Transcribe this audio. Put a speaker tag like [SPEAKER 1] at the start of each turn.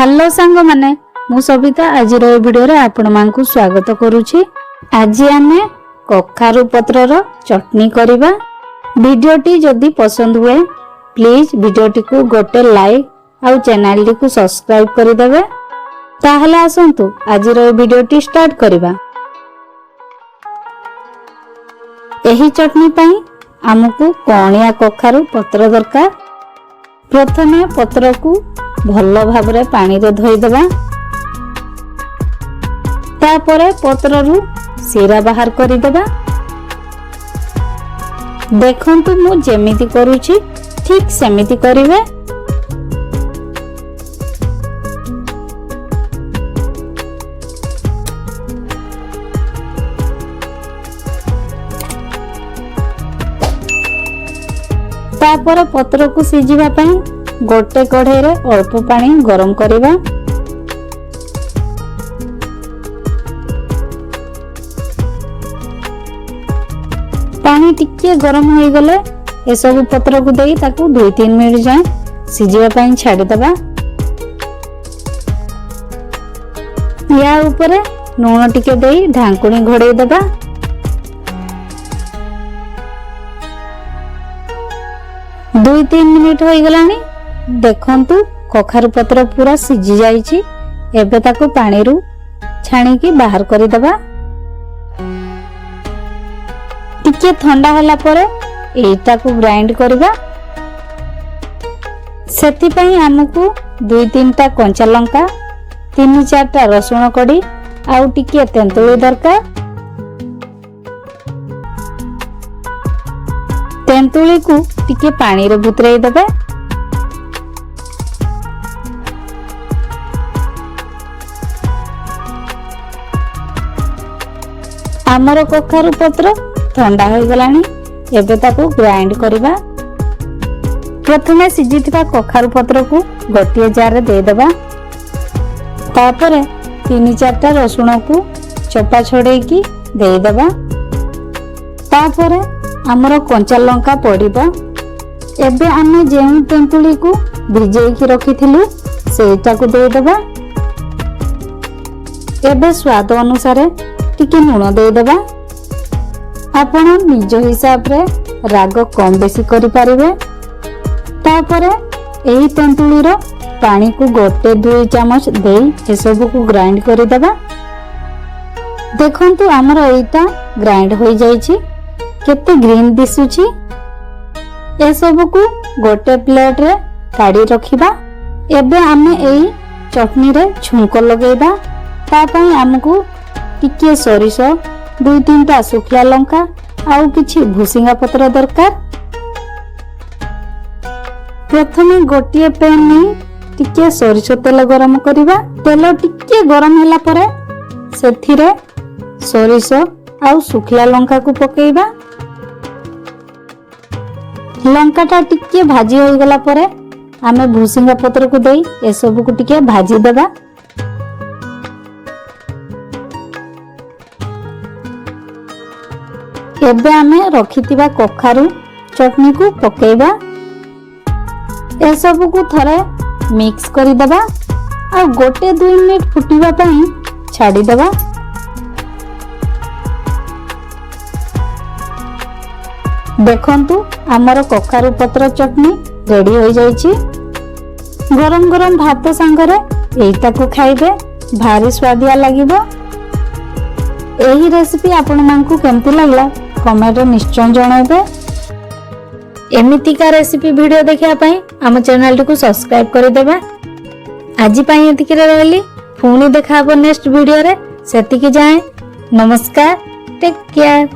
[SPEAKER 1] Hello सांग माने मु सबिता आज वीडियो रे आपण मानकु स्वागत करूची। आज आमे कखारु पत्रर चटनी करिबा। वीडियोटी जदि पसंद हुए प्लीज वीडियोटी को गोटे लाइक आउ चैनल टी को सब्सक्राइब करि देबे। ताहले आसंतु आज वीडियोटी स्टार्ट करिबा। एही चटनी पई हमकु कोणिया कखारु पत्र दरकार। प्रथमे पत्र को भल भाबरे पानी रे धोई देबा। तापरे पत्र रु सिरा बाहर करि देबा। देखंतु मु जेमिति करूची ठीक सेमिति करिवे। तापरे पत्र को सिजिबा पई गोटे कढ़ाई रे अल्प पानी गरम करिबा। पानी टिके गरम होई गले ए सब पत्र को देई ताकू 2-3 मिनिट जाए सिजिबा पई छाडी देबा। या ऊपर नून टिके देई ढांकुणी घोड़ेई देबा। दुई 3 मिनिट होई गलानी। देखंतु कखारु पत्र पूरा सिझी जाईची। एबे ताकू पानी रु छाणी की बाहर करि देबा। टिके ठंडा होला परे एटा को ग्राइंड करबा। सेति पई हमकु 2-3 टा कंचा लंका 3-4 टा रसुण कड़ी आउ टिके तेंतुली दरकार। तेंतुली को टिके पानी रे बुतरेई देबे। आमर कखारु पत्र ठंडा हो गलानी। एबे ताकू ग्राइंड करिबा। प्रथमे सिजिथिबा कखारु पत्र को गोटिए जार रे दे देबा। तापरे 3-4 टा रसुण को चोपा छोड़े की दे देबा। तापरे आमर कंचा लंका पड़िबा। एबे आमे जेउ तेंतुली को भिजेई की रखिथिलु सेटा को दे देबा। एबे स्वाद अनुसार टिके लूण दे देबा। आपण निज हिसाब रे राग कम बेसी करि पारिबे। तापरे एही तेंतुली रो पानी को गोटे 2 चम्मच देई ए सब को ग्राइंड करि देबा। देखंतु हमर एटा ग्राइंड होई जाईची। केते ग्रीन दिसुची। ए सब को गोटे प्लेट रे काढी रखिबा। एबे आमे एही चटनी रे छुंको लगेबा। ता पई हमकु टिके सरिष 2-3 टा सुखला लंका आउ किछि भुसिंगा पत्र दरकार। प्रथमे गोटिए पैन में टिके सरिष तेल गरम करिबा। तेल टिके गरम होला परे सेथिरे सरिष आउ सुखला लंका को पकेइबा। लंकाटा टिके भाजी होई गला परे आमे भुसिंगा पत्र को देई ए सब को टिके भाजी देबा। एबे आमे रखितिबा कखारु चटनी को पकेइबा। ए सब को थरे मिक्स करि देबा आ गोटे 2 मिनिट फुटिबा पई छाडी देबा। देखंतु हमर कखारु पत्र चटनी रेडी हो जाईची। गरम गरम भात संगरे एटा को खाइबे भारी स्वादिया लागिबो। एही रेसिपी आपण मानकु केमति लागला कमेंट रे निश्चय जणाइबे। एमितिका रेसिपी वीडियो देखिया पई हम चैनल को सब्सक्राइब कर देबा। आज पई एतिके रहली। पुणी देखाबो नेक्स्ट वीडियो रे। सेतिके जाए नमस्कार। Take care.